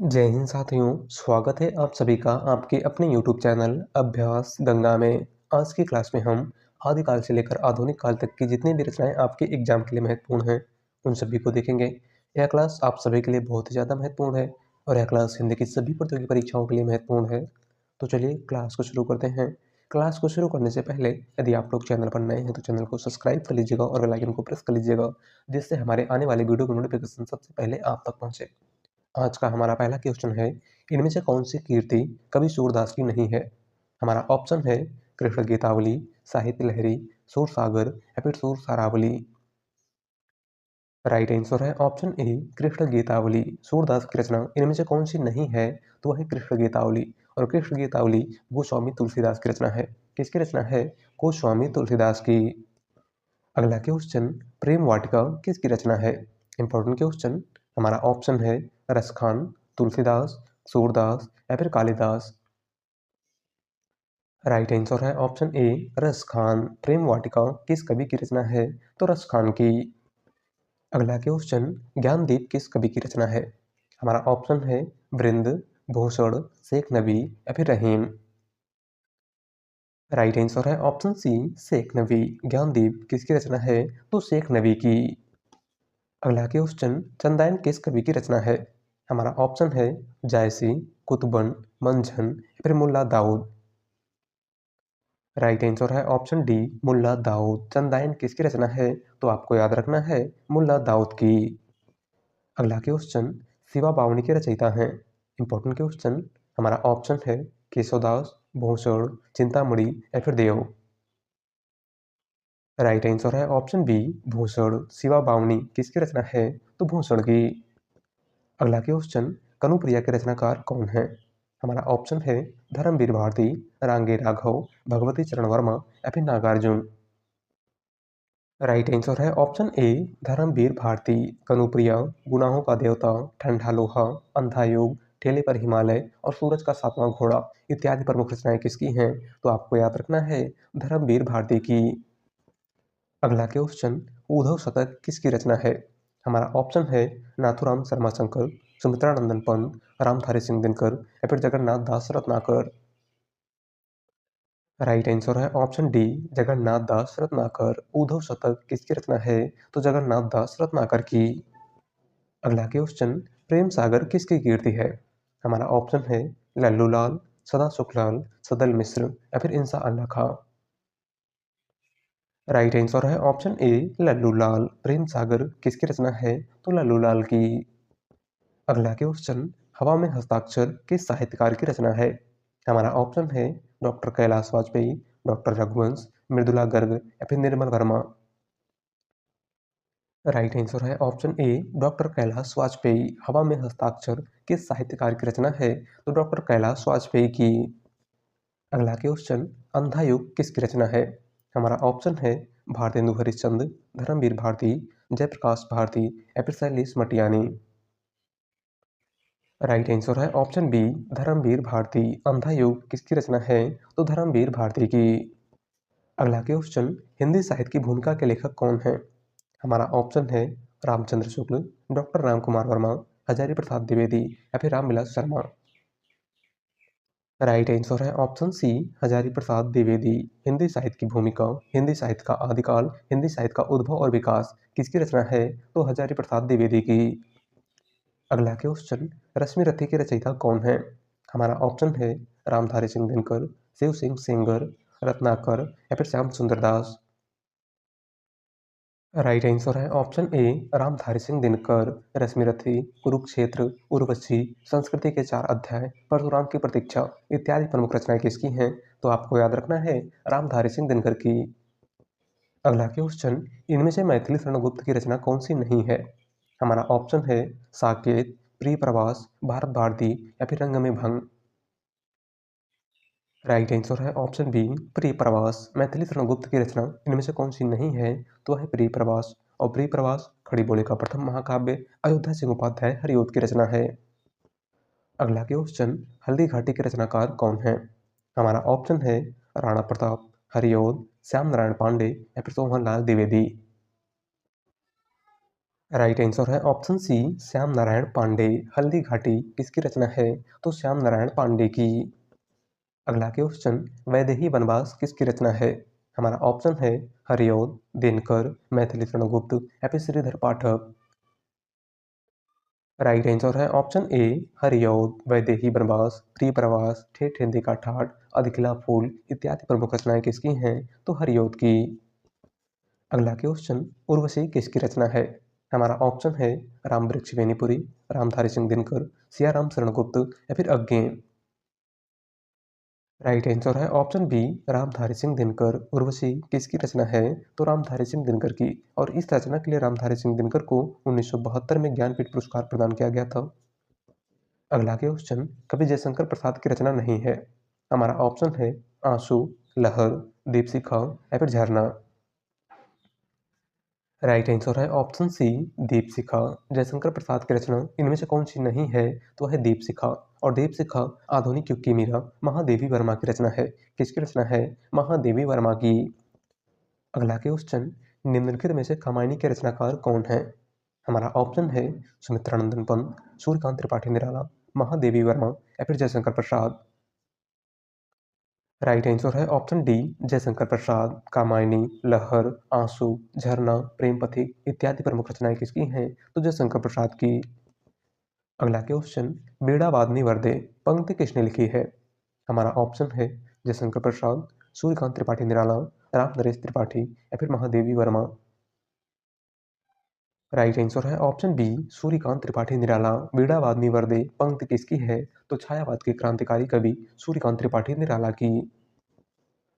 जय हिंद साथियों, स्वागत है आप सभी का आपके अपने YouTube चैनल अभ्यास गंगा में। आज की क्लास में हम आदिकाल से लेकर आधुनिक काल तक की जितनी भी रचनाएं आपके एग्जाम के लिए महत्वपूर्ण हैं, उन सभी को देखेंगे। यह क्लास आप सभी के लिए बहुत ही ज़्यादा महत्वपूर्ण है और यह क्लास हिंदी की सभी प्रतियोगी परीक्षाओं के लिए महत्वपूर्ण है। तो चलिए क्लास को शुरू करते हैं। क्लास को शुरू करने से पहले यदि आप लोग चैनल पर नए हैं तो चैनल को सब्सक्राइब कर लीजिएगा और बेल आइकन को प्रेस कर लीजिएगा, जिससे हमारे आने वाली वीडियो की नोटिफिकेशन सबसे पहले आप तक पहुंचे। आज का हमारा पहला क्वेश्चन है, इनमें से कौन सी कीर्ति कवि सूरदास की नहीं है। हमारा ऑप्शन है कृष्ण गीतावली, साहित्य लहरी, सूरसागर या फिर सूर सारावली। राइट आंसर है ऑप्शन ए कृष्ण गीतावली। सूरदास की रचना इनमें से कौन सी नहीं है, तो वह है कृष्ण गीतावली। और कृष्ण गीतावली गोस्वामी तुलसीदास की रचना है। किसकी रचना है? गोस्वामी तुलसीदास की। अगला क्वेश्चन, प्रेम वाटिका किसकी रचना है? Important question. हमारा ऑप्शन है रसखान, तुलसीदास, सूरदास या फिर कालिदास। राइट आंसर है ऑप्शन ए रसखान। प्रेम वाटिका किस कवि की रचना है? तो रसखान की। अगला क्वेश्चन, ज्ञानदीप किस कवि की रचना है? हमारा ऑप्शन है वृंद, भूषण, शेख नबी या फिर रहीम। राइट आंसर है ऑप्शन सी शेख नबी। ज्ञानदीप किसकी रचना है? तो शेख नबी की। अगला क्वेश्चन, चंदायन किस कवि की रचना है? हमारा ऑप्शन है जायसी, कुतुबन, मंझन या फिर मुल्ला दाऊद। राइट आंसर है ऑप्शन डी मुल्ला दाऊद। चंदायन किसकी रचना है? तो आपको याद रखना है मुल्ला दाऊद की। अगला क्वेश्चन, शिवा बावनी के रचयिता हैं। Important question. हमारा ऑप्शन है केशवदास, भूषण, चिंतामणि या फिर देव। राइट आंसर है ऑप्शन बी भूषण। शिवा बावनी किसकी रचना है? तो भूषण की। अगला क्वेश्चन, कनुप्रिया के रचनाकार कौन है? हमारा ऑप्शन है धर्मवीर भारती, रांगे राघव, भगवती चरण वर्मा या फिर नागार्जुन। राइट आंसर है ऑप्शन ए धर्मवीर भारती। कनुप्रिया, गुनाहों का देवता, ठंडा लोहा, अंधा युग, ठेले पर हिमालय और सूरज का सातवां घोड़ा इत्यादि प्रमुख रचनाएं किसकी हैं? तो आपको याद रखना है धर्मवीर भारती की। अगला क्वेश्चन, उद्धव शतक किसकी रचना है? हमारा ऑप्शन है नाथुराम शर्मा शंकर, सुमित्रानंदन पंत, रामधारी सिंह दिनकर या फिर जगन्नाथ दास रत्नाकर। राइट आंसर है ऑप्शन डी जगन्नाथ दास रत्नाकर। उद्धव शतक किसकी रचना है? तो जगन्नाथ दास रत्नाकर की। अगला क्वेश्चन, प्रेम सागर किसकी कीर्ति है? हमारा ऑप्शन है लल्लूलाल, सदा सुखलाल, सदल मिश्र या फिर इंसा अल्लाह खां। राइट आंसर है ऑप्शन ए लल्लूलाल। प्रेम सागर किसकी रचना है? तो लल्लूलाल की। अगला क्वेश्चन, हवा में हस्ताक्षर किस साहित्यकार की रचना है? हमारा ऑप्शन है डॉक्टर कैलाश वाजपेयी, डॉक्टर रघुवंश, मृदुला गर्ग या फिर निर्मल वर्मा। राइट आंसर है option A doctor Kailash Vajpayee. हवा में हस्ताक्षर किस साहित्यकार की रचना है? तो डॉक्टर कैलाश वाजपेयी की। अगला क्वेश्चन, अंधा युग किसकी रचना है? हमारा ऑप्शन है भारतेंदु हरिश्चंद्र, धर्मवीर भारती, जयप्रकाश भारती या फिर शैलेश मटियानी। राइट आंसर है ऑप्शन बी धर्मवीर भारती। अंधा युग किसकी रचना है? तो धर्मवीर भारती की। अगला क्वेश्चन, हिंदी साहित्य की भूमिका के लेखक कौन है? हमारा ऑप्शन है रामचंद्र शुक्ल, डॉक्टर राम कुमार वर्मा, हजारी प्रसाद द्विवेदी या फिर रामविलास शर्मा। राइट आंसर है ऑप्शन सी हजारी प्रसाद द्विवेदी। हिंदी साहित्य की भूमिका, हिंदी साहित्य का आदिकाल, हिंदी साहित्य का उद्भव और विकास किसकी रचना है? तो हजारी प्रसाद द्विवेदी की। अगला क्वेश्चन, रश्मि रथी के रचयिता कौन है? हमारा ऑप्शन है रामधारी सिंह दिनकर, शिव सिंह सेंगर, रत्नाकर या फिर श्याम सुंदर दास। राइट आंसर है ऑप्शन ए रामधारी सिंह दिनकर। रश्मि रथी, कुरुक्षेत्र, उर्वशी, संस्कृति के चार अध्याय, परशुराम की प्रतीक्षा इत्यादि प्रमुख रचनाएं किसकी हैं? तो आपको याद रखना है रामधारी सिंह दिनकर की। अगला क्वेश्चन, इनमें से मैथिली शरणगुप्त की रचना कौन सी नहीं है? हमारा ऑप्शन है साकेत, प्रिय प्रवास, भारत भारती या फिर रंग में भंग। राइट आंसर है ऑप्शन बी प्रिय प्रवास। मैथिली शरणगुप्त की रचना इनमें से कौन सी नहीं है? तो है प्रिय प्रवास। और प्रिय प्रवास खड़ी बोले का प्रथम महाकाव्य अयोध्या सिंह उपाध्याय हरिओद की रचना है। अगला क्वेश्चन, हल्दी घाटी के रचनाकार कौन है? हमारा ऑप्शन है राणा प्रताप, हरिओद, श्याम नारायण पांडे या फिर सोहन लाल द्विवेदी। राइट आंसर है ऑप्शन सी श्याम नारायण पांडे। हल्दी घाटी किसकी रचना है? तो श्याम नारायण पांडे की। अगला क्वेश्चन, वैदेही वनवास किसकी रचना है? हमारा ऑप्शन है हरिऔध, दिनकर, मैथिली शरण या फिर श्रीधर पाठक। राइट आंसर है ऑप्शन ए हरिऔध। वैदेही वनवास, प्रिय प्रवास, ठेठ हिंदी का ठाठ, अधकिला फूल इत्यादि प्रमुख रचनाएं किसकी हैं? तो हरिऔध की। अगला क्वेश्चन, उर्वशी किसकी रचना है? हमारा ऑप्शन है राम वृक्ष बेनीपुरी, रामधारी सिंह दिनकर, सियाराम शरण या फिर अज्ञे। राइट आंसर है ऑप्शन बी रामधारी सिंह दिनकर। उर्वशी किसकी रचना है? तो रामधारी सिंह दिनकर की। और इस रचना के लिए रामधारी सिंह दिनकर को 1972 में ज्ञानपीठ पुरस्कार प्रदान किया गया था। अगला क्वेश्चन, कवि जयशंकर प्रसाद की रचना नहीं है। हमारा ऑप्शन है आंसू, लहर, दीपशिखा या फिर झरना। राइट आंसर है ऑप्शन सी दीपशिखा। जयशंकर प्रसाद की रचना इनमें से कौन सी नहीं है? तो है दीपशिखा। और दीपशिखा आधुनिक युग की मीरा महादेवी वर्मा की रचना है। किसकी रचना है? महादेवी वर्मा की। अगला क्वेश्चन, निम्नलिखित में से कामायनी के रचनाकार कौन है? हमारा ऑप्शन है सुमित्रानंदन पंत, सूर्यकांत त्रिपाठी निराला, महादेवी वर्मा या फिर जयशंकर प्रसाद। राइट आंसर है ऑप्शन डी जयशंकर प्रसाद। कामायनी, लहर, आंसू, झरना, प्रेम पथिक इत्यादि प्रमुख रचनाएं किसकी हैं? तो जयशंकर प्रसाद की। अगला क्वेश्चन, बेड़ा वादनी वर्दे पंक्ति किसने लिखी है? हमारा ऑप्शन है जयशंकर प्रसाद, सूर्यकांत त्रिपाठी निराला, राम नरेश त्रिपाठी या फिर महादेवी वर्मा। राइट आंसर है ऑप्शन बी सूर्यकांत त्रिपाठी निराला। बेड़ा वादनी वर्दे पंक्ति किसकी है? तो छायावाद के क्रांतिकारी कवि सूर्यकांत त्रिपाठी निराला की।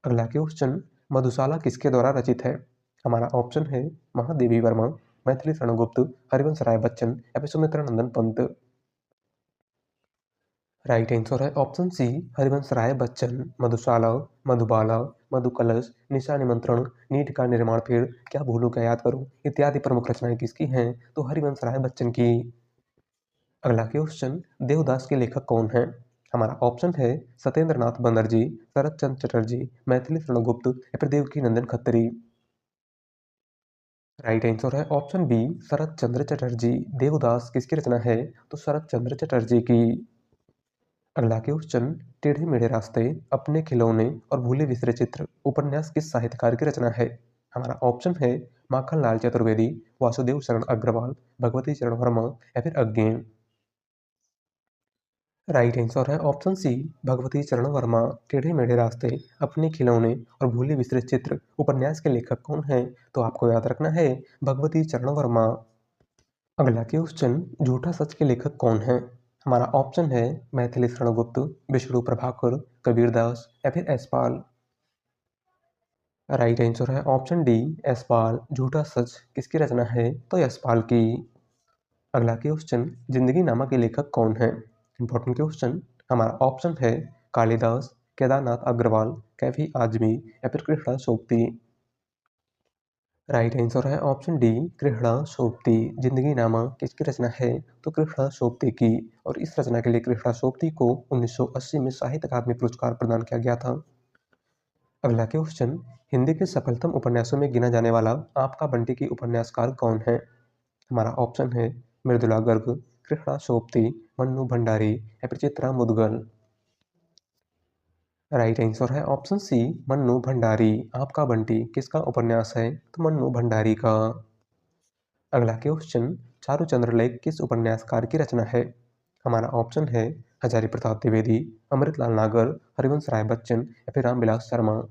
अगला क्वेश्चन, मधुशाला किसके द्वारा रचित है? हमारा ऑप्शन है महादेवी वर्मा, मैथिली शरण हरिवंश राय बच्चन या फिर सुमित्रानंदन पंत। राइट आंसर है ऑप्शन सी हरिवंश राय बच्चन। मधुशाला, मधुबाला, मधुकलश, निशा निमंत्रण, नीट का निर्माण पेड़, क्या भूलूं क्या याद करूं इत्यादि प्रमुख रचनाएं किसकी हैं? तो हरिवंश राय बच्चन की। अगला क्वेश्चन, देवदास के लेखक कौन हैं? हमारा ऑप्शन है सत्येंद्र नाथ बनर्जी, शरत चंद्र चटर्जी, मैथिली शरण या फिर देवकी नंदन खत्री। राइट आंसर है ऑप्शन बी शरत चंद्र चटर्जी। देवदास किसकी रचना है? तो शरत चंद्र चटर्जी की। अगला क्वेश्चन, टेढ़े मेढ़े रास्ते, अपने खिलौने और भूले बिसरे चित्र उपन्यास किस साहित्यकार की रचना है? हमारा ऑप्शन है माखनलाल चतुर्वेदी, वासुदेव शरण अग्रवाल, भगवती चरण वर्मा या फिर अज्ञे। राइट आंसर है ऑप्शन सी भगवती चरण वर्मा। टेढ़े मेढ़े रास्ते, अपने खिलौने और भूले बिसरे चित्र उपन्यास के लेखक कौन हैं? तो आपको याद रखना है भगवती चरण वर्मा। अगला क्वेश्चन, झूठा सच के लेखक कौन हैं? हमारा ऑप्शन है मैथिली शरण विष्णु प्रभाकर, कबीरदास या फिर यशपाल। राइट आंसर है ऑप्शन डी यशपाल। झूठा सच किसकी रचना है? तो यशपाल की। अगला क्वेश्चन, जिंदगी नामा के लेखक कौन है? Important question. हमारा ऑप्शन है कालिदास, केदारनाथ अग्रवाल, कैफी आजमी या फिर कृष्णा सोक्ति। राइट आंसर है ऑप्शन डी कृष्णा सोक्ति। जिंदगी नामा किसकी रचना है? तो कृष्णा सोक्ति की। और इस रचना के लिए कृष्णा सोक्ति को 1980 में साहित्य अकादमी पुरस्कार प्रदान किया गया था। अगला क्वेश्चन, हिंदी के सफलतम उपन्यासों में गिना जाने वाला आपका बंटी की उपन्यासकार कौन है? हमारा ऑप्शन है मृदुला गर्ग, कृष्णा सोप्ती, मन्नू भंडारी या फिर चित्रा मुदगल। राइट आंसर है ऑप्शन सी मन्नू भंडारी। आपका बंटी किसका उपन्यास है? तो मन्नू भंडारी का। अगला क्वेश्चन, चारुचंद्र लेख किस उपन्यासकार की रचना है? हमारा ऑप्शन है हजारी प्रसाद द्विवेदी, अमृतलाल नागर, हरिवंश राय बच्चन या फिर रामविलास शर्मा।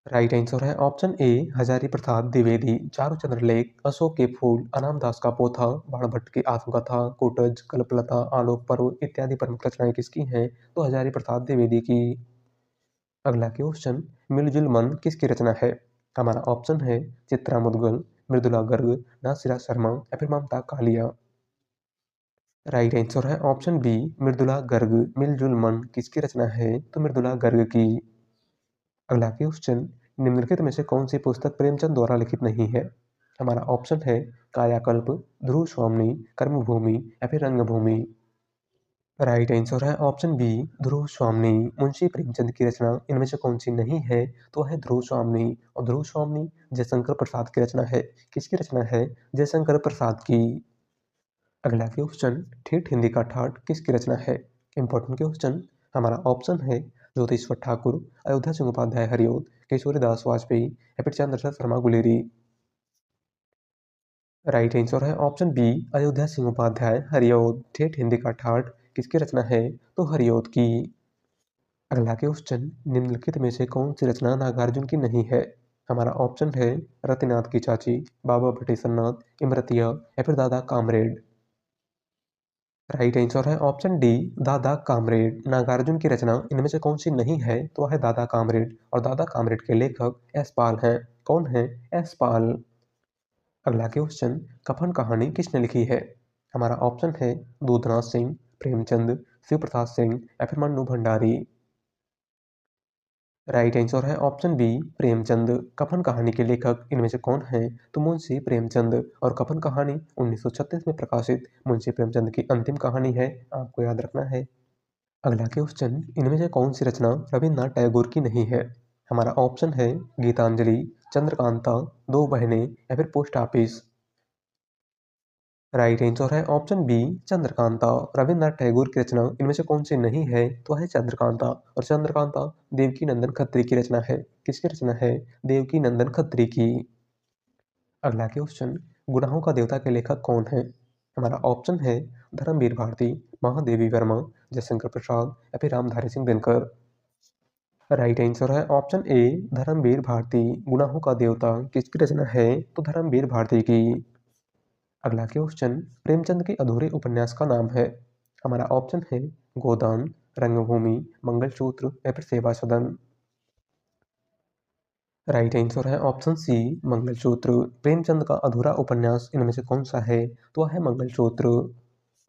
राइट आंसर है ऑप्शन ए हजारी प्रसाद द्विवेदी। चारुचंद्र लेख, अशोक के फूल, अनाम दास का पोथा, बाणभट्ट की आत्मकथा, कोटज, कल्पलता, आलोक पर्व इत्यादि प्रमुख रचनाएं किसकी हैं? तो हजारी प्रसाद द्विवेदी की। अगला क्वेश्चन, मिलजुल मन किसकी रचना है? हमारा ऑप्शन है चित्रा मुदगल, मृदुला गर्ग, नासिरा शर्मा या फिर ममता कालिया। राइट आंसर है ऑप्शन बी मृदुला गर्ग। मिलजुल मन किसकी रचना है? तो मृदुला गर्ग की। अगला क्वेश्चन, निम्नलिखित में से कौन सी पुस्तक प्रेमचंद द्वारा लिखित नहीं है? हमारा ऑप्शन है कायाकल्प, ध्रुव स्वामी, कर्मभूमि या फिर रंगभूमि। राइट आंसर है ऑप्शन बी ध्रुव स्वामी। मुंशी प्रेमचंद की रचना इनमें से कौन सी नहीं है? तो है ध्रुव स्वामी। और ध्रुव स्वामी जयशंकर प्रसाद की रचना है। किसकी रचना है? जयशंकर प्रसाद की। अगला क्वेश्चन, ठेठ हिंदी का ठाठ किसकी रचना है? Important question. हमारा ऑप्शन है ज्योतिश्वर ठाकुर, अयोध्या सिंह उपाध्याय हरिओद, केशवरीदास वाजपेयी या फिर चंद्रशेखर शर्मा गुलेरी। राइट आंसर है ऑप्शन बी अयोध्या सिंह उपाध्याय हरिओद। ठेठ हिंदी का ठाठ किसकी रचना है? तो हरिओद की। अगला क्वेश्चन, निम्नलिखित में से कौन सी रचना नागार्जुन की नहीं है? हमारा ऑप्शन है रतिनाथ की चाची, बाबा भटेश्वरनाथ, इमरतिया या फिर दादा कामरेड। राइट आंसर है ऑप्शन डी दादा कामरेड। नागार्जुन की रचना इनमें से कौन सी नहीं है? तो है दादा कामरेड। और दादा कामरेड के लेखक एस पाल हैं। कौन है? एस पाल। अगला क्वेश्चन, कफन कहानी किसने लिखी है? हमारा ऑप्शन है दूधनाथ सिंह, प्रेमचंद, शिव प्रसाद सिंह या फिर मन्नू भंडारी। राइट आंसर है ऑप्शन बी प्रेमचंद। कफन कहानी के लेखक इनमें से कौन है? तो मुंशी प्रेमचंद। और कफन कहानी 1936 में प्रकाशित मुंशी प्रेमचंद की अंतिम कहानी है, आपको याद रखना है। अगला क्वेश्चन, इनमें से कौन सी रचना रविन्द्रनाथ टैगोर की नहीं है? हमारा ऑप्शन है गीतांजलि, चंद्रकांता, दो बहनें या फिर पोस्ट ऑफिस। राइट आंसर है ऑप्शन बी चंद्रकांता। रविन्द्रनाथ टैगोर की रचना इनमें से कौन सी नहीं है? तो है चंद्रकांता। और चंद्रकांता देवकी नंदन खत्री की रचना है। किसकी रचना है? देवकी नंदन खत्री की। अगला क्वेश्चन, गुनाहों का देवता के लेखक कौन है? हमारा ऑप्शन है धर्मवीर भारती, महादेवी वर्मा, जयशंकर प्रसाद या फिर रामधारी सिंह दिनकर। राइट आंसर है ऑप्शन ए धर्मवीर भारती। गुनाहों का देवता किसकी रचना है? तो धर्मवीर भारती की। अगला क्वेश्चन, प्रेमचंद के अधूरे उपन्यास का नाम है? हमारा ऑप्शन है गोदान, रंगभूमि, मंगलसूत्र या फिर सेवा सदन। राइट आंसर है ऑप्शन सी मंगलसूत्र। प्रेमचंद का अधूरा उपन्यास इनमें से कौन सा है? तो है मंगलसूत्र।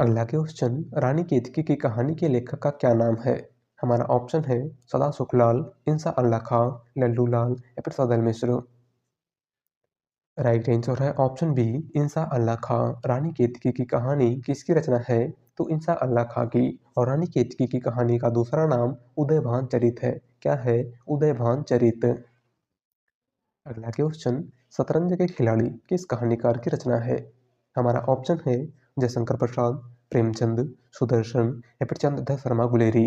अगला क्वेश्चन, रानी केतकी की कहानी के लेखक का क्या नाम है? हमारा ऑप्शन है सदा सुखलाल, इंसा अल्लाह खां, लल्लू लाल या फिर सदल मिश्र। राइट आंसर है ऑप्शन बी इंसा अल्लाह खां। रानी केतकी की कहानी किसकी रचना है? तो इंसा अल्लाह खां की। और रानी केतकी की कहानी का दूसरा नाम उदयभान चरित है। क्या है? उदयभान चरित। अगला क्वेश्चन, शतरंज के खिलाड़ी किस कहानीकार की रचना है? हमारा ऑप्शन है जयशंकर प्रसाद, प्रेमचंद, सुदर्शन या फिर चंद्रधर शर्मा गुलेरी।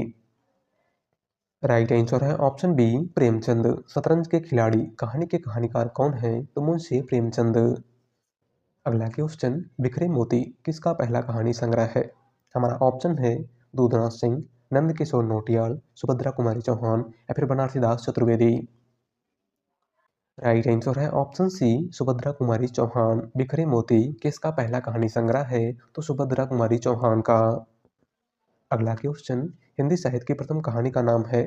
राइट आंसर है ऑप्शन बी प्रेमचंद। शतरंज के खिलाड़ी कहानी के कहानीकार कौन है? तो मुंशी प्रेमचंद। अगला क्वेश्चन, बिखरे मोती किसका पहला कहानी संग्रह है? हमारा ऑप्शन है दूधनाथ सिंह, नंद किशोर नोटियाल, सुभद्रा कुमारी चौहान या फिर बनारसीदास चतुर्वेदी। राइट आंसर है ऑप्शन सी सुभद्रा कुमारी चौहान। बिखरे मोती किसका पहला कहानी संग्रह है? तो सुभद्रा कुमारी चौहान का। अगला क्वेश्चन, हिंदी साहित्य की प्रथम कहानी का नाम है?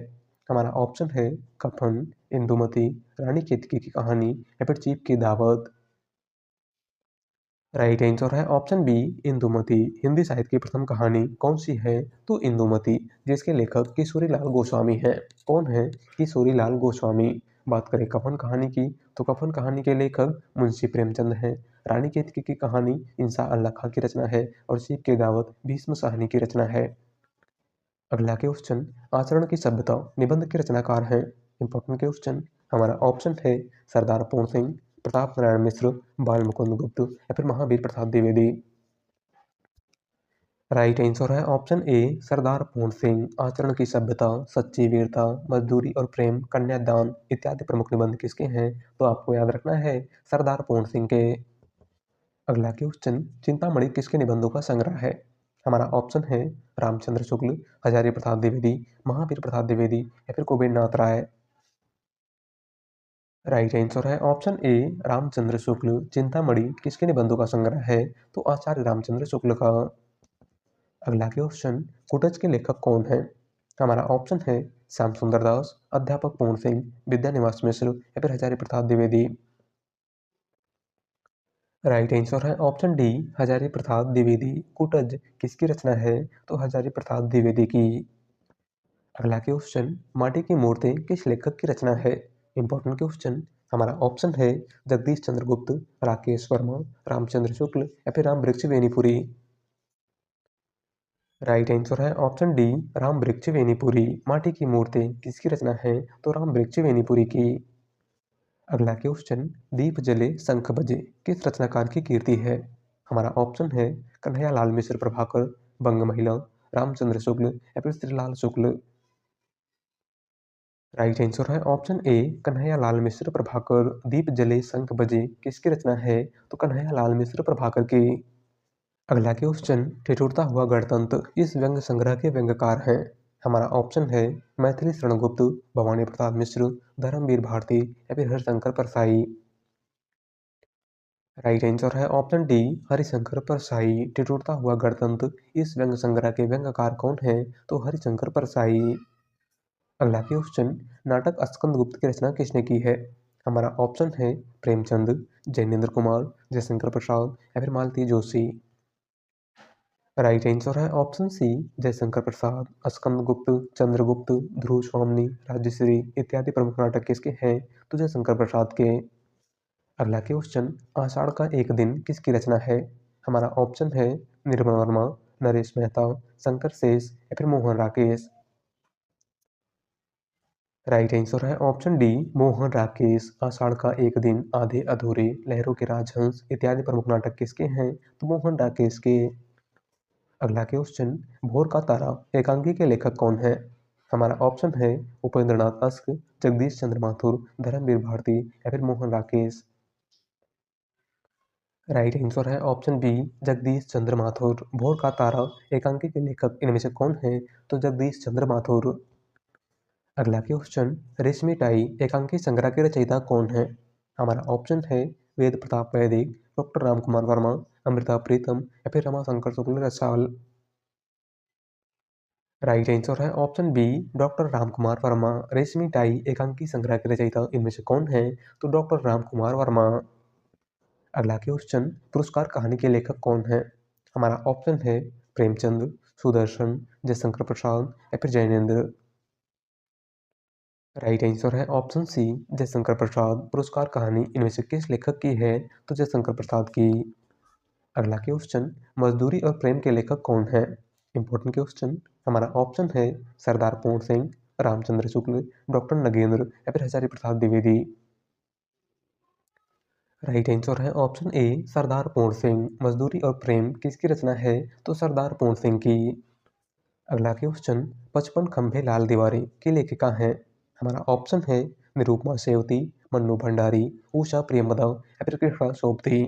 हमारा ऑप्शन है कफन, इंदुमती, रानी केतकी की कहानी या फिर चीप की दावत। राइट आंसर है ऑप्शन बी इंदुमती। हिंदी साहित्य की प्रथम कहानी कौन सी है? तो इंदुमती, जिसके लेखक किशोरीलाल गोस्वामी हैं। कौन है? किशोरीलाल गोस्वामी। बात करें कफन कहानी की, तो कफन कहानी के लेखक मुंशी प्रेमचंद हैं। रानी केतकी की कहानी इंसा अल्लाह खां की रचना है और सीख की दावत भीष्म साहनी की रचना है। अगला क्वेश्चन, आचरण की सभ्यता निबंध के रचनाकार हैं? Important question. हमारा ऑप्शन है सरदार पूर्ण सिंह, प्रताप नारायण मिश्र, बाल मुकुंद गुप्त या फिर महावीर प्रसाद द्विवेदी। राइट आंसर है ऑप्शन ए सरदार पूर्ण सिंह। आचरण की सभ्यता, सच्ची वीरता, मजदूरी और प्रेम, कन्यादान इत्यादि प्रमुख निबंध किसके हैं? तो आपको याद रखना है सरदार पूर्ण सिंह के। अगला क्वेश्चन, चिंतामणि किसके निबंधों का संग्रह है? हमारा ऑप्शन है रामचंद्र शुक्ल, हजारी प्रसाद द्विवेदी, महावीर प्रसाद द्विवेदी या फिर कुबेर नाथ राय। राइट आंसर है ऑप्शन ए रामचंद्र शुक्ल। चिंतामणि किसके निबंधों का संग्रह है? तो आचार्य रामचंद्र शुक्ल का। अगला क्वेश्चन, कुटज के लेखक कौन है? हमारा ऑप्शन है श्याम सुंदर दास, अध्यापक पूर्ण सिंह, विद्यानिवास मिश्र या फिर हजारी प्रसाद द्विवेदी। राइट आंसर है ऑप्शन डी हजारी प्रसाद द्विवेदी। कुटज किसकी रचना है? तो हजारी प्रसाद द्विवेदी की। अगला क्वेश्चन, माटी की मूर्तें किस लेखक की रचना है? Important question. हमारा ऑप्शन है जगदीश चंद्र गुप्त, राकेश वर्मा, रामचंद्र शुक्ल या फिर राम वृक्ष बेनीपुरी। राइट आंसर है ऑप्शन डी राम वृक्ष वेनीपुरी। माटी की मूर्ति किसकी रचना है? तो राम वृक्ष वेनीपुरी की। अगला क्वेश्चन, दीप जले शंख बजे किस रचनाकार की कीर्ति है? हमारा ऑप्शन है कन्हैयालाल मिश्र प्रभाकर, बंग महिला, रामचंद्र शुक्ल या फिर श्रीलाल शुक्ल। राइट आंसर है ऑप्शन ए कन्हैयालाल मिश्र प्रभाकर। दीप जले शंख बजे किसकी रचना है? तो कन्हैयालाल मिश्र प्रभाकर की। अगला क्वेश्चन, ठिठुरता हुआ गणतंत्र इस व्यंग संग्रह के व्यंग्यकार हैं? हमारा ऑप्शन है मैथिली शरण गुप्त, भवानी प्रसाद मिश्र, धर्मवीर भारती या फिर हरिशंकर परसाई। राइट आंसर है ऑप्शन डी हरिशंकर परसाई। ठिठुरता हुआ गणतंत्र इस व्यंग संग्रह के व्यंग्यकार कौन है? तो हरिशंकर परसाई। अगला क्वेश्चन, नाटक स्कंदगुप्त की रचना किसने की है? हमारा ऑप्शन है प्रेमचंद, जैनेन्द्र कुमार, जयशंकर प्रसाद या फिर मालती जोशी। राइट आंसर है ऑप्शन सी जयशंकर प्रसाद। स्कंदगुप्त, चंद्रगुप्त, ध्रुव स्वामिनी, राजश्री इत्यादि प्रमुख नाटक किसके हैं? तो जयशंकर प्रसाद के। अगला क्वेश्चन, आषाढ़ का एक दिन किसकी रचना है? हमारा ऑप्शन है निर्मल वर्मा, नरेश मेहता, शंकर शेष या फिर मोहन राकेश। राइट आंसर है ऑप्शन डी मोहन राकेश। आषाढ़ का एक दिन, आधे अधूरे, लहरों के राजहंस इत्यादि प्रमुख नाटक किसके हैं? तो मोहन राकेश के। अगला क्वेश्चन, भोर का तारा एकांकी के लेखक कौन है? हमारा ऑप्शन है उपेंद्रनाथ अस्क, जगदीश चंद्र माथुर, धर्मवीर भारती या फिर मोहन राकेश। राइट आंसर है ऑप्शन बी जगदीश चंद्र माथुर। भोर का तारा एकांकी के लेखक इनमें से कौन है? तो जगदीश चंद्र माथुर। अगला क्वेश्चन, रेशमी टाई एकांकी संग्रह के रचयिता कौन है? हमारा ऑप्शन है वेद प्रताप वैदिक, डॉक्टर रामकुमार वर्मा, अमृता प्रीतम या फिर रमाशंकर शुक्ल रसाल। राइट आंसर है option B doctor Ramkumar Verma. रेशमी टाई एकांकी संग्रह के रचयिता इनमें से कौन है? तो डॉक्टर रामकुमार वर्मा। अगला क्वेश्चन, पुरस्कार कहानी के लेखक कौन है? हमारा ऑप्शन है प्रेमचंद, सुदर्शन, जयशंकर प्रसाद या फिर जैनेन्द्र। राइट आंसर है ऑप्शन सी जयशंकर प्रसाद। पुरस्कार कहानी इनमें से किस लेखक की है? तो जयशंकर प्रसाद की। अगला क्वेश्चन, मजदूरी और प्रेम के लेखक कौन है? Important question. हमारा ऑप्शन है सरदार पूर्ण सिंह, रामचंद्र शुक्ल, डॉक्टर नगेंद्र या फिर हजारी प्रसाद द्विवेदी। राइट आंसर है ऑप्शन ए सरदार पूर्ण सिंह। मजदूरी और प्रेम किसकी रचना है? तो सरदार पूर्ण सिंह की। अगला क्वेश्चन, 55 खंभे लाल दीवारें की लेखिका हैं? हमारा ऑप्शन है निरूपमा सेवती, मन्नू भंडारी, उषा प्रियमदा या फिर कृष्णा सोबती।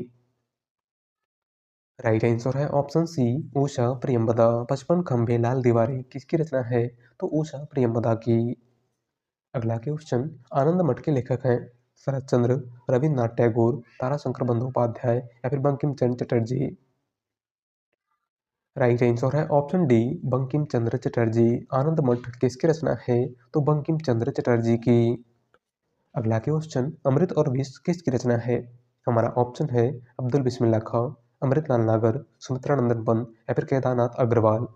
राइट आंसर है ऑप्शन सी उषा प्रियमदा। 55 खंभे लाल दीवारें किसकी रचना है? तो उषा प्रियमदा की। अगला क्वेश्चन, आनंद मठ के लेखक हैं? शरत चंद्र, रविन्द्रनाथ टैगोर, ताराशंकर बंदोपाध्याय या फिर बंकिम चंद्र चटर्जी। राइट आंसर है ऑप्शन डी बंकिम चंद्र चटर्जी। आनंद मठ किसकी रचना है? तो बंकिम चंद्र चटर्जी की। अगला क्वेश्चन, अमृत और विष किसकी रचना है? हमारा ऑप्शन है अब्दुल बिस्मिल्लाह खां, अमृतलाल नागर, सुमित्रा नंदन पंत या फिर केदारनाथ अग्रवाल।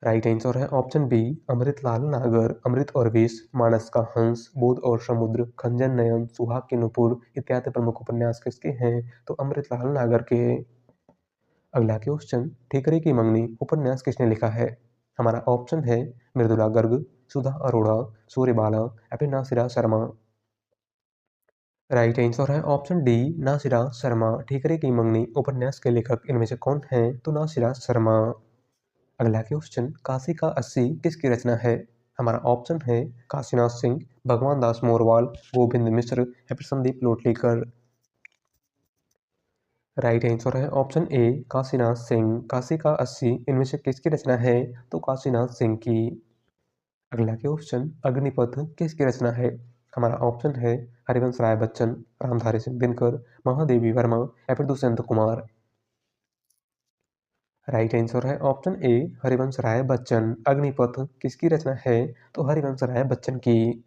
राइट आंसर है ऑप्शन बी अमृतलाल नागर। अमृत और विष, मानस का हंस, बोध और समुद्र, खंजन नयन, सुहाग के नुपुर इत्यादि प्रमुख उपन्यास किसके हैं? तो अमृतलाल नागर के। अगला क्वेश्चन, ठीकरे की मंगनी उपन्यास किसने लिखा है? हमारा ऑप्शन है मृदुला गर्ग, सुधा अरोड़ा, सूर्यबाला या फिर नासिरा शर्मा। राइट आंसर है ऑप्शन डी नासिरा शर्मा। ठीकरे की मंगनी उपन्यास के लेखक इनमें से कौन है? तो नासिरा शर्मा। अगला क्वेश्चन, काशी का अस्सी किसकी रचना है? हमारा ऑप्शन है काशीनाथ सिंह, भगवान दास मोरवाल, गोविंद मिश्र या फिर संदीप लोटलीकर। राइट आंसर है ऑप्शन ए काशीनाथ सिंह। काशी का अस्सी इनमें से किसकी रचना है? तो काशीनाथ सिंह की। अगला क्वेश्चन, अग्निपथ किसकी रचना है? हमारा ऑप्शन है हरिवंश राय बच्चन, रामधारी सिंह दिनकर, महादेवी वर्मा या फिर दुष्यंत कुमार। राइट आंसर है ऑप्शन ए हरिवंश राय बच्चन। अग्निपथ किसकी रचना है? तो हरिवंश राय बच्चन की।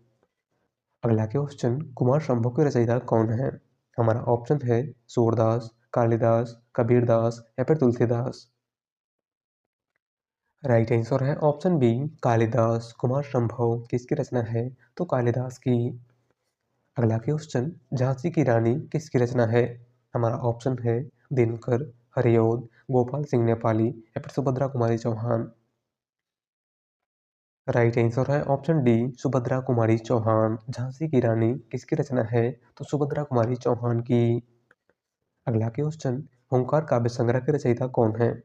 अगला क्वेश्चन, कुमार शंभू के रचयिता कौन है? हमारा ऑप्शन है सूरदास, कालिदास, कबीरदास या फिर तुलसीदास। राइट आंसर है ऑप्शन बी कालिदास। कुमार शंभू किसकी रचना है? तो कालिदास की। अगला क्वेश्चन, झांसी की रानी किसकी रचना है? हमारा ऑप्शन है दिनकर, हरिऔध, गोपाल सिंह नेपाली या फिर सुभद्रा कुमारी चौहान। राइट आंसर है ऑप्शन डी सुभद्रा कुमारी चौहान। झांसी की रानी किसकी रचना है? तो सुभद्रा कुमारी चौहान की। अगला क्वेश्चन, हुंकार काव्य संग्रह के रचयिता कौन है?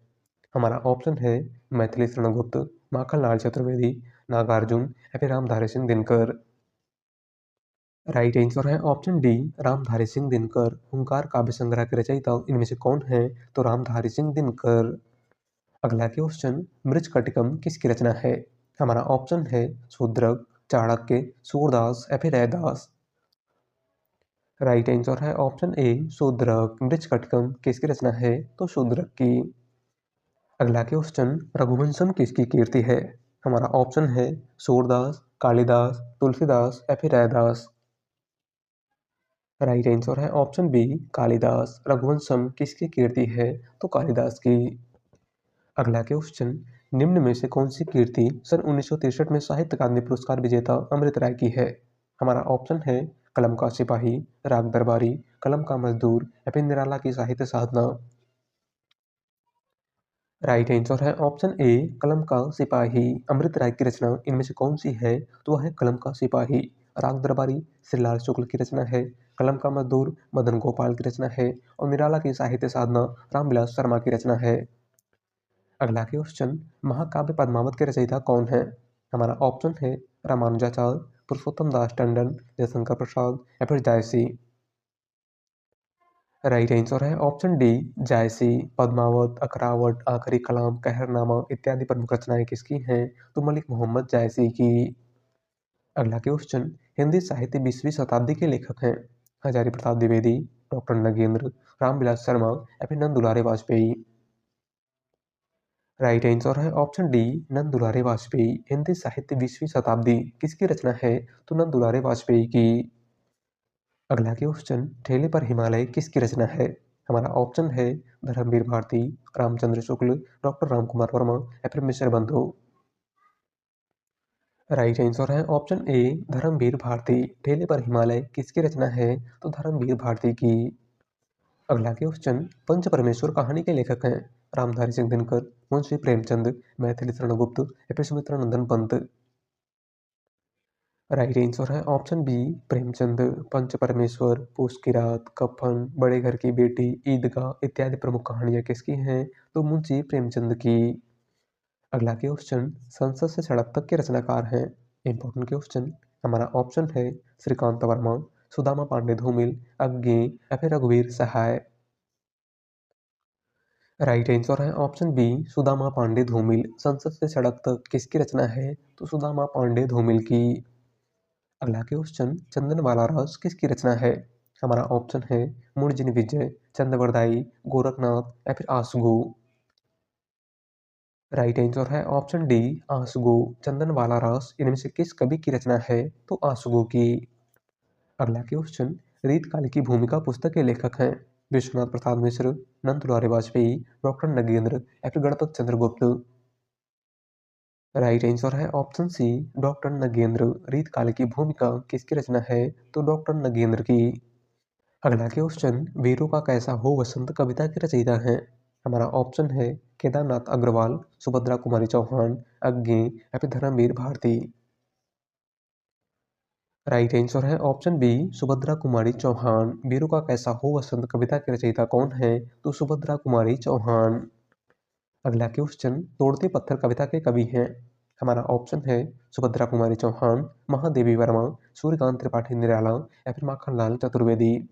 हमारा ऑप्शन है मैथिली शरणगुप्त, माखनलाल चतुर्वेदी, नागार्जुन या फिर रामधारी सिंह दिनकर। राइट आंसर है ऑप्शन डी रामधारी सिंह दिनकर। हुंकार काव्य संग्रह के रचयिता इनमें से कौन है? तो रामधारी सिंह दिनकर। अगला क्वेश्चन, मृच्छकटिकम किसकी रचना है? हमारा ऑप्शन है शूद्रक, चाणक्य, सूरदास या फिर रैदास। राइट आंसर है ऑप्शन ए शूद्रक। मृच्छकटिकम किसकी रचना है? तो शूद्रक की। अगला क्वेश्चन, रघुवंशम किसकी कीर्ति है? हमारा ऑप्शन है सूरदास, कालिदास, तुलसीदास या फिर रैदास। राइट आंसर है ऑप्शन बी कालिदास। रघुवंशम किसकी कीर्ति है? तो कालिदास की। अगला क्वेश्चन, निम्न में से कौन सी कीर्ति सन 1963 में साहित्य अकादमी पुरस्कार विजेता अमृत राय की है? हमारा ऑप्शन है कलम का सिपाही, राग दरबारी, कलम का मजदूर या फिर निराला की साहित्य साधना। राइट आंसर है ऑप्शन ए कलम का सिपाही। अमृत राय की रचना इनमें से कौन सी है? तो वह है कलम का सिपाही। राग दरबारी श्रीलाल शुक्ल की रचना है, कलम का मजदूर मदन गोपाल की रचना है और निराला की साहित्य साधना रामविलास शर्मा की रचना है। अगला क्वेश्चन, महाकाव्य पद्मावत के रचयिता कौन है? हमारा ऑप्शन है रामानुजाचार्य, पुरुषोत्तम दास टंडन, जयशंकर प्रसाद या फिर जायसी। राइट आंसर है ऑप्शन डी जायसी। पद्मावत, अकरावट, आखिरी कलाम, कहरनामा इत्यादि प्रमुख रचनाएं किसकी हैं? तो मलिक मोहम्मद जायसी की। अगला क्वेश्चन, हिंदी साहित्य 20वीं शताब्दी के लेखक हैं? हजारी प्रसाद द्विवेदी, डॉक्टर नगेंद्र, रामविलास शर्मा या फिर नंद दुलारे वाजपेयी। राइट आंसर है ऑप्शन डी नंद दुलारे वाजपेयी। हिंदी साहित्य 20वीं शताब्दी किसकी रचना है? तो नंद दुलारे वाजपेयी की। अगला क्वेश्चन, ठेले पर हिमालय किसकी रचना है? हमारा ऑप्शन है धर्मवीर भारती, रामचंद्र शुक्ल, डॉक्टर रामकुमार वर्मा या फिर मिश्र बंधु। राइट आंसर है ऑप्शन ए धर्मवीर भारती। ठेले पर हिमालय किसकी रचना है? तो धर्मवीर भारती की। अगला क्वेश्चन, पंच परमेश्वर कहानी के लेखक हैं? रामधारी सिंह दिनकर, मुंशी प्रेमचंद, मैथिली शरणगुप्त या फिर सुमित्रा नंदन पंत। राइट आंसर है ऑप्शन बी प्रेमचंद। पंच परमेश्वर, पूस की रात, कफन, बड़े घर की बेटी, ईदगाह इत्यादि प्रमुख कहानियां किसकी हैं? तो मुंशी प्रेमचंद की। अगला क्वेश्चन, संसद से सड़क तक के रचनाकार हैं? Important question. हमारा ऑप्शन है श्रीकांत वर्मा, सुदामा पांडे धूमिल, अज्ञे या फिर रघुवीर सहाय। राइट आंसर है ऑप्शन बी सुदामा पांडे धूमिल। संसद से सड़क तक किसकी रचना है? तो सुदामा पांडे धूमिल की। अगला क्वेश्चन, चंदनवाला रास किसकी रचना है? हमारा ऑप्शन है मुर्जिन विजय, चंद्रवरदाई, गोरखनाथ या फिर आसगू। राइट आंसर है ऑप्शन डी आसगू। चंदनवाला रास इनमें से किस कवि की रचना है? तो आसगू की। अगला क्वेश्चन, रीतकाल की भूमिका पुस्तक के लेखक हैं? विश्वनाथ प्रसाद मिश्र, नंद दुलारे वाजपेयी, डॉक्टर नगेंद्र या फिर गणपत चंद्रगुप्त। राइट आंसर है ऑप्शन सी डॉक्टर नगेंद्र। रीतकाल की भूमिका किसकी रचना है? तो डॉक्टर नगेंद्र की। अगला क्वेश्चन, वीरों का कैसा हो वसंत कविता के रचयिता हैं? हमारा ऑप्शन है केदारनाथ अग्रवाल, सुभद्रा कुमारी चौहान, अज्ञे या फिर धर्मवीर भारती। राइट आंसर है ऑप्शन बी सुभद्रा कुमारी चौहान। वीरों का कैसा हो वसंत कविता के रचयिता कौन है? तो सुभद्रा कुमारी चौहान। अगला क्वेश्चन, तोड़ते पत्थर कविता के कवि हैं? हमारा ऑप्शन है सुभद्रा कुमारी चौहान, महादेवी वर्मा, सूर्यकांत त्रिपाठी निराला या फिर माखनलाल चतुर्वेदी।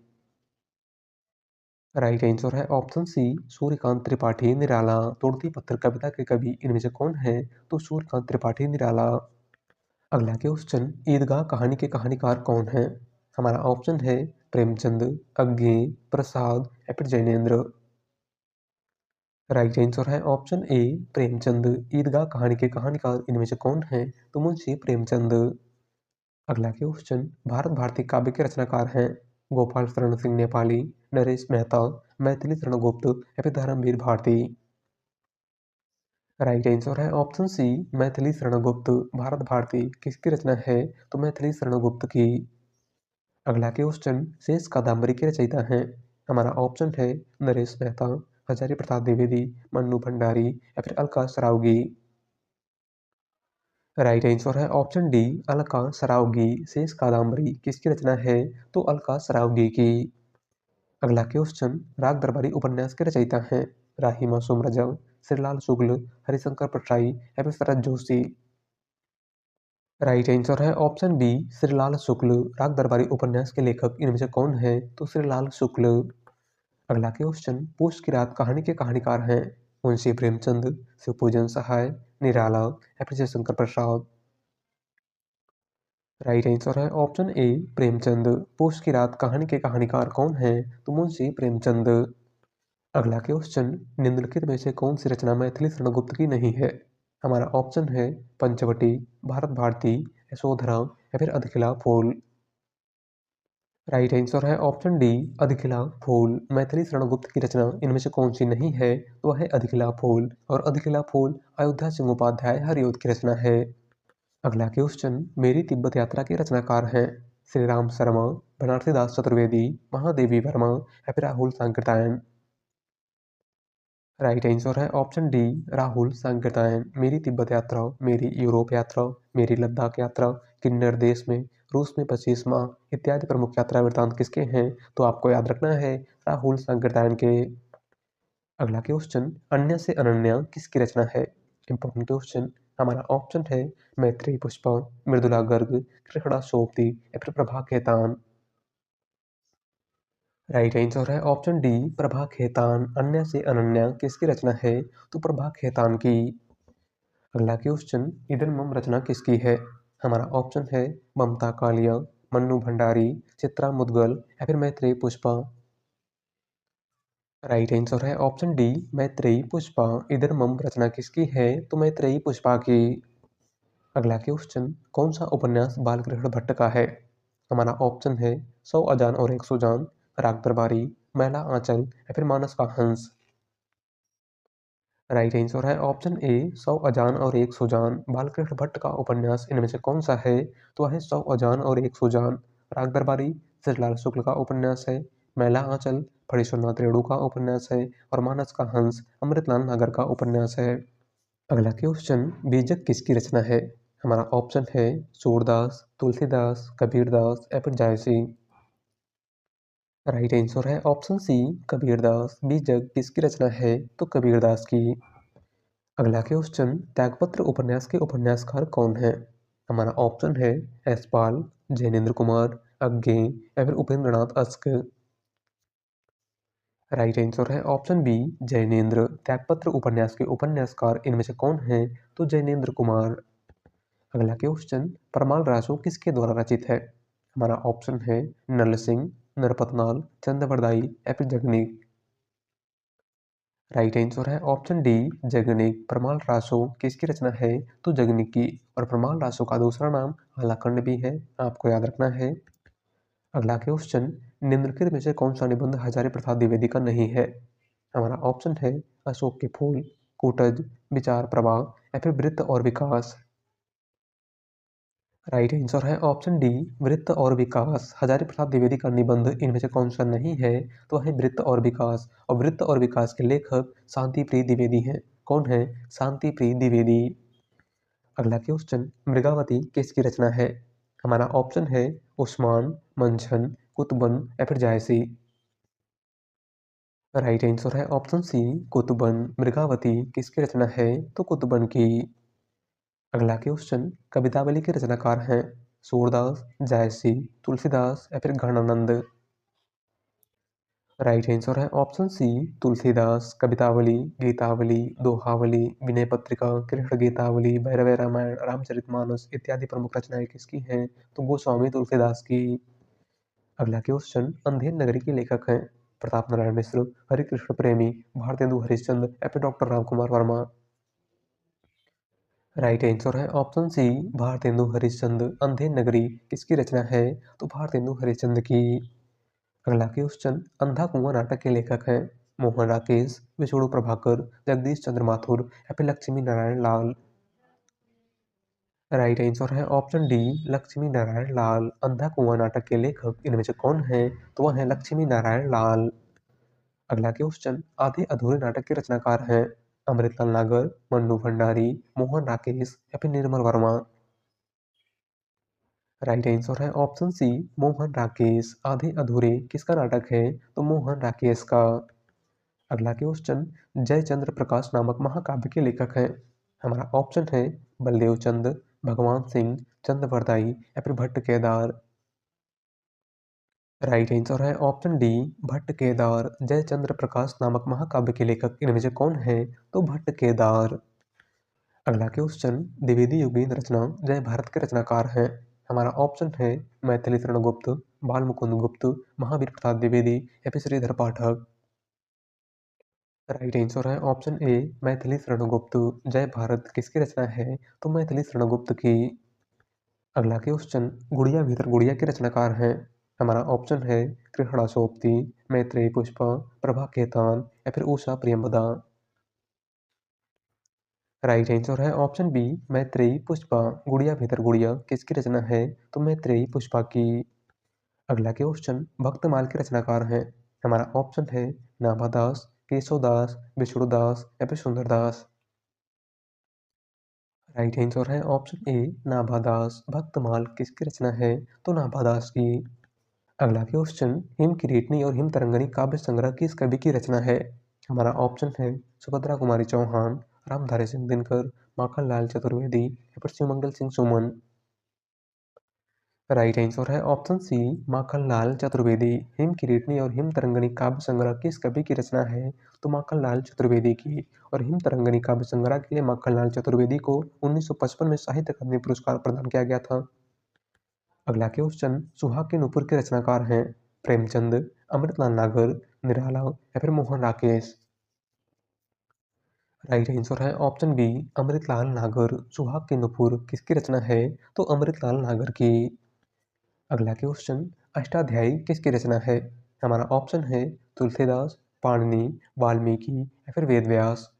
राइट आंसर है ऑप्शन सी सूर्यकांत त्रिपाठी निराला। तोड़ती पत्थर कविता के कवि इनमें से कौन है? तो सूर्यकांत त्रिपाठी निराला। अगला क्वेश्चन, ईदगाह कहानी के कहानीकार कौन है? हमारा ऑप्शन है प्रेमचंद, अज्ञे, प्रसाद या फिर जैनेन्द्र। राइट आंसर है ऑप्शन ए प्रेमचंद। ईदगाह कहानी के कहानीकार इनमें से कौन है? तो मुंशी प्रेमचंद। अगला क्वेश्चन, भारत भारती काव्य के रचनाकार हैं? गोपाल शरण सिंह नेपाली, नरेश मेहता, मैथिली शरण गुप्त या फिर धर्मवीर भारती। राइट आंसर है ऑप्शन सी मैथिली शरण गुप्त। भारत भारती किसकी रचना है? तो मैथिली शरण गुप्त की। अगला क्वेश्चन, शेष कादम्बरी के रचयिता हैं? हमारा ऑप्शन है नरेश मेहता, हजारी प्रसाद द्विवेदी, मन्नू भंडारी या फिर अलका सरावगी। राइट आंसर है ऑप्शन डी, अलका सरावगी। शेष कादम्बरी किसकी रचना है? तो अलका सरावगी की। अगला क्वेश्चन, राग दरबारी उपन्यास के रचयिता हैं? राही मासूम रजक, श्रीलाल शुक्ल, हरिशंकर परसाई या फिर शरद जोशी। राइट आंसर है ऑप्शन बी, श्रीलाल शुक्ल। राग दरबारी उपन्यास के लेखक इनमें से कौन है? तो श्रीलाल शुक्ल। अगला क्वेश्चन, पूस की रात कहानी के कहानीकार हैं? मुंशी प्रेमचंद, शिवपूजन सहाय, निराला या फिर जयशंकर प्रसाद। राइट आंसर है ऑप्शन ए, प्रेमचंद। पूस की रात कहानी के कहानीकार कौन है? तो मुंशी प्रेमचंद। अगला क्वेश्चन, निम्नलिखित में से कौन सी रचना मैथिली शरणगुप्त की नहीं है? हमारा ऑप्शन है पंचवटी, भारत भारती, यशोधरा या फिर अधिकिला फूल। राइट आंसर है ऑप्शन डी, अधिकिला फूल। मैथिली शरणगुप्त की रचना इनमें से कौन सी नहीं है? तो है अधिकिला फूल, और अधिकिला फूल अयोध्या सिंह उपाध्याय हरिऔध की रचना है। अगला क्वेश्चन, मेरी तिब्बत यात्रा के रचनाकार हैं? श्री राम शर्मा, बनारसी दास चतुर्वेदी, महादेवी वर्मा या फिर राहुल सांकृत्यायन। राइट आंसर है ऑप्शन डी, राहुल सांकृत्यायन। मेरी तिब्बत यात्रा, मेरी यूरोप यात्रा, मेरी लद्दाख यात्रा, किन्नर देश में, रूस में 25 माह इत्यादि प्रमुख यात्रा वृत्तांत किसके हैं? तो आपको याद रखना है राहुल सांकृत्यायन के। अगला क्वेश्चन, अन्य से अनन्या किसकी रचना है? Important question. हमारा ऑप्शन है मैत्रेयी पुष्पा, मृदुला गर्ग, कृष्णा सोपती या फिर प्रभा खेतान। राइट आंसर है ऑप्शन डी, प्रभा खेतान। अन्य से अनन्या किसकी रचना है? तो प्रभा खेतान की। अगला क्वेश्चन, इडन मम रचना किसकी है? हमारा ऑप्शन है ममता कालिया, मन्नू भंडारी, चित्रा मुदगल या फिर मैत्रेयी पुष्पा। राइट आंसर है option D, Maitreyi Pushpa. Eden मम रचना किसकी है? तो मैत्रेयी पुष्पा की। अगला क्वेश्चन, कौन सा उपन्यास बालकृष्ण भट्ट का है? हमारा ऑप्शन है 100 अजान और 100 जान, राग दरबारी, मैला आंचल या फिर मानस का हंस। राइट आंसर है ऑप्शन ए, 100 अजान और 100 जान। बालकृष्ण भट्ट का उपन्यास इनमें से कौन सा है? तो है 100 अजान और 100 जान। राग दरबारी श्रीलाल शुक्ल का उपन्यास है, मैला आंचल फणीश्वरनाथ रेणु का उपन्यास है, और मानस का हंस अमृतलाल नागर का उपन्यास है। अगला क्वेश्चन, बीजक किसकी रचना है? हमारा ऑप्शन है सूरदास, तुलसीदास, कबीरदास या फिर जायसी। राइट आंसर है ऑप्शन सी, कबीरदास। बीजक किसकी रचना है? तो कबीरदास की। अगला क्वेश्चन, त्यागपत्र उपन्यास के उपन्यासकार कौन है? हमारा ऑप्शन है यशपाल, जैनेन्द्र कुमार, अज्ञे या फिर उपेंद्रनाथ अस्क। राइट आंसर है ऑप्शन बी, जैनेन्द्र। त्यागपत्र उपन्यास के उपन्यासकार इनमें से कौन है? तो जैनेन्द्र कुमार। अगला क्वेश्चन, परमाल रासो किसके द्वारा रचित है? हमारा ऑप्शन है नल सिंह, नरपतनाल, चंद्रवरदाई या फिर जगनीक। राइट आंसर है ऑप्शन डी, जगनीक। परमाल रासो किसकी रचना है? तो जगनीक की। और परमाल रासो का दूसरा नाम आलाखंड भी है, आपको याद रखना है। अगला क्वेश्चन, निम्नलिखित में से कौन सा निबंध हजारी प्रसाद द्विवेदी का नहीं है? हमारा ऑप्शन है अशोक के फूल, कूटज, विचार प्रवाह या फिर वृत्त और विकास। राइट आंसर है ऑप्शन डी, वृत्त और विकास। हजारी प्रसाद द्विवेदी का निबंध इनमें से कौन सा नहीं है? तो है वृत्त और विकास। और वृत्त और विकास के लेखक शांति प्रिय द्विवेदी हैं। कौन है? शांति प्रिय द्विवेदी। अगला क्वेश्चन, मृगावती किसकी रचना है? हमारा ऑप्शन है उस्मान, मंझन, कुतुबन या फिर जायसी। राइट आंसर है ऑप्शन सी, कुतुबन। मृगावती किसकी रचना है? तो कुतुबन की। अगला क्वेश्चन, कवितावली के रचनाकार हैं? सूरदास, जायसी, तुलसीदास या फिर घनानंद। राइट आंसर है ऑप्शन सी, तुलसीदास। कवितावली, गीतावली, दोहावली, विनय पत्रिका, कृष्ण गीतावली, भैरव रामायण, रामचरितमानस इत्यादि प्रमुख रचनाएं किसकी हैं? तो गोस्वामी तुलसीदास की। अगला क्वेश्चन, अंधेर नगरी के लेखक हैं? प्रताप नारायण मिश्र, हरिकृष्ण प्रेमी, भारतेंदु हरिश्चंद्र या फिर doctor Ramkumar Verma. Right answer है ऑप्शन सी, भारतेंदु हरिश्चंद्र। अंधेर नगरी किसकी रचना है? तो भारतेंदु हरिश्चंद्र की। अगला क्वेश्चन, अंधा कुंआ नाटक के लेखक हैं? मोहन राकेश, विष्णु प्रभाकर, जगदीश चंद्र माथुर या फिर लक्ष्मी नारायण लाल। राइट आंसर है ऑप्शन डी, लक्ष्मी नारायण लाल। अंधा कुंआ नाटक के लेखक इनमें से कौन है? तो वह है लक्ष्मी नारायण लाल। अगला क्वेश्चन, आधे अधूरे नाटक के रचनाकार हैं अमृतलाल नागर, मन्नू भंडारी, मोहन राकेश या फिर निर्मल वर्मा। राइट आंसर है ऑप्शन सी, मोहन राकेश। आधे अधूरे किसका नाटक है? तो मोहन राकेश का। अगला क्वेश्चन, जयचंद्र प्रकाश नामक महाकाव्य के लेखक हैं। हमारा ऑप्शन है बलदेव चंद, भगवान सिंह, चंद्रवरदाई या फिर भट्ट केदार। राइट आंसर है ऑप्शन डी, भट्ट केदार। जयचंद्र प्रकाश नामक महाकाव्य के लेखक इनमें से कौन है? तो भट्ट केदार। अगला क्वेश्चन, द्विवेदी युगीन रचना जय भारत के रचनाकार हैं। हमारा ऑप्शन है मैथिली शरण गुप्त, बाल मुकुंद गुप्त, महावीर प्रसाद द्विवेदी या फिर श्रीधर पाठक। राइट आंसर है ऑप्शन ए, मैथिली शरण गुप्त। जय भारत किसकी रचना है? तो मैथिली शरण गुप्त की। अगला क्वेश्चन, गुड़िया भीतर गुड़िया के रचनाकार हैं। हमारा ऑप्शन है कृष्णा सोपती, मैत्रेयी पुष्पा, प्रभा खेतान या फिर उषा प्रियंवदा। राइट आंसर है ऑप्शन बी, मैत्रेयी पुष्पा। गुड़िया भीतर गुड़िया किसकी रचना है? तो मैत्रेयी पुष्पा की। अगला क्वेश्चन, भक्तमाल के रचनाकार हैं। हमारा ऑप्शन है नाभादास, केशवदास, विष्णुदास या फिर सुंदरदास। राइट आंसर है ऑप्शन ए, नाभादास। भक्तमाल किसकी रचना है? तो नाभादास की। अगला क्वेश्चन, हिम किरीटनी और हिम तरंगनी काव्य संग्रह किस कवि की रचना है? हमारा ऑप्शन है सुभद्रा कुमारी चौहान, रामधारी सिंह दिनकर, माखनलाल चतुर्वेदी या फिर शिवमंगल सिंह सुमन। राइट आंसर है ऑप्शन सी, माखनलाल चतुर्वेदी। हिम किरीटनी और हिम तरंगनी काव्य संग्रह किस कवि की रचना है? तो माखनलाल चतुर्वेदी की। और हिम तरंगनी काव्य संग्रह के लिए माखनलाल चतुर्वेदी को 1955 में साहित्य अकादमी पुरस्कार प्रदान किया गया था। अगला क्वेश्चन, सुहाग के नूपुर के रचनाकार हैं। प्रेमचंद, अमृतलाल नागर, निराला या फिर मोहन राकेश। राइट आंसर है ऑप्शन बी, अमृतलाल नागर। सुहाग के नूपुर किसकी रचना है? तो अमृतलाल नागर की। अगला क्वेश्चन, अष्टाध्यायी किसकी रचना है? हमारा ऑप्शन है तुलसीदास, पाणिनि, वाल्मीकि या फिर वेदव्यास।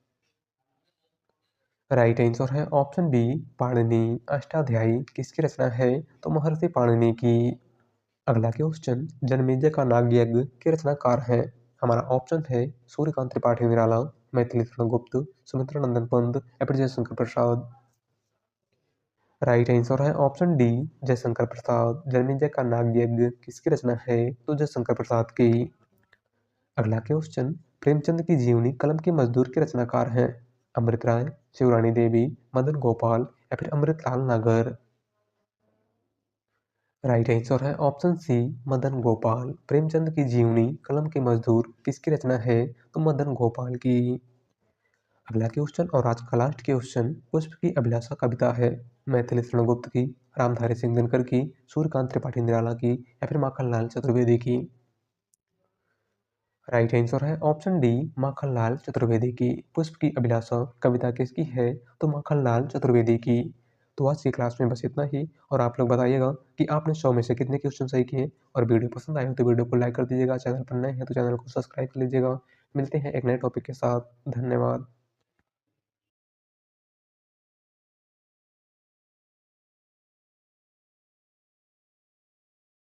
राइट आंसर है ऑप्शन बी, पाणिनि। अष्टाध्यायी किसकी रचना है? तो महर्षि पाणिनि की। अगला क्वेश्चन, जनमेजय का नाग यज्ञ के रचनाकार हैं। हमारा ऑप्शन है सूर्यकांत त्रिपाठी निराला, मैथिली शरण गुप्त, सुमित्रा नंदन पंत या फिर जयशंकर प्रसाद। राइट आंसर है ऑप्शन डी, जयशंकर प्रसाद। जनमेजय का नाग यज्ञ किसकी रचना है? तो जयशंकर प्रसाद की। अगला क्वेश्चन, प्रेमचंद की जीवनी कलम के मजदूर के रचनाकार हैं। अमृत राय, शिवरानी देवी, मदन गोपाल या फिर अमृतलाल नागर। राइट आंसर है ऑप्शन सी, मदन गोपाल। प्रेमचंद की जीवनी कलम के मजदूर किसकी रचना है? तो मदन गोपाल की। अगला क्वेश्चन और आज का लास्ट क्वेश्चन, पुष्प की अभिलाषा कविता है मैथिली शरण गुप्त की, रामधारी सिंह दिनकर की, सूर्यकांत त्रिपाठी निराला की या फिर माखनलाल चतुर्वेदी की। राइट आंसर है ऑप्शन डी, माखनलाल चतुर्वेदी की। पुष्प की अभिलाषा कविता किसकी है? तो माखनलाल चतुर्वेदी की। तो आज की क्लास में बस इतना ही, और आप लोग बताइएगा कि आपने 100 में से कितने क्वेश्चन सही किए। और वीडियो पसंद आए हो तो वीडियो को लाइक कर दीजिएगा, चैनल पर नए हैं तो चैनल को सब्सक्राइब कर लीजिएगा। मिलते हैं एक नए टॉपिक के साथ। धन्यवाद।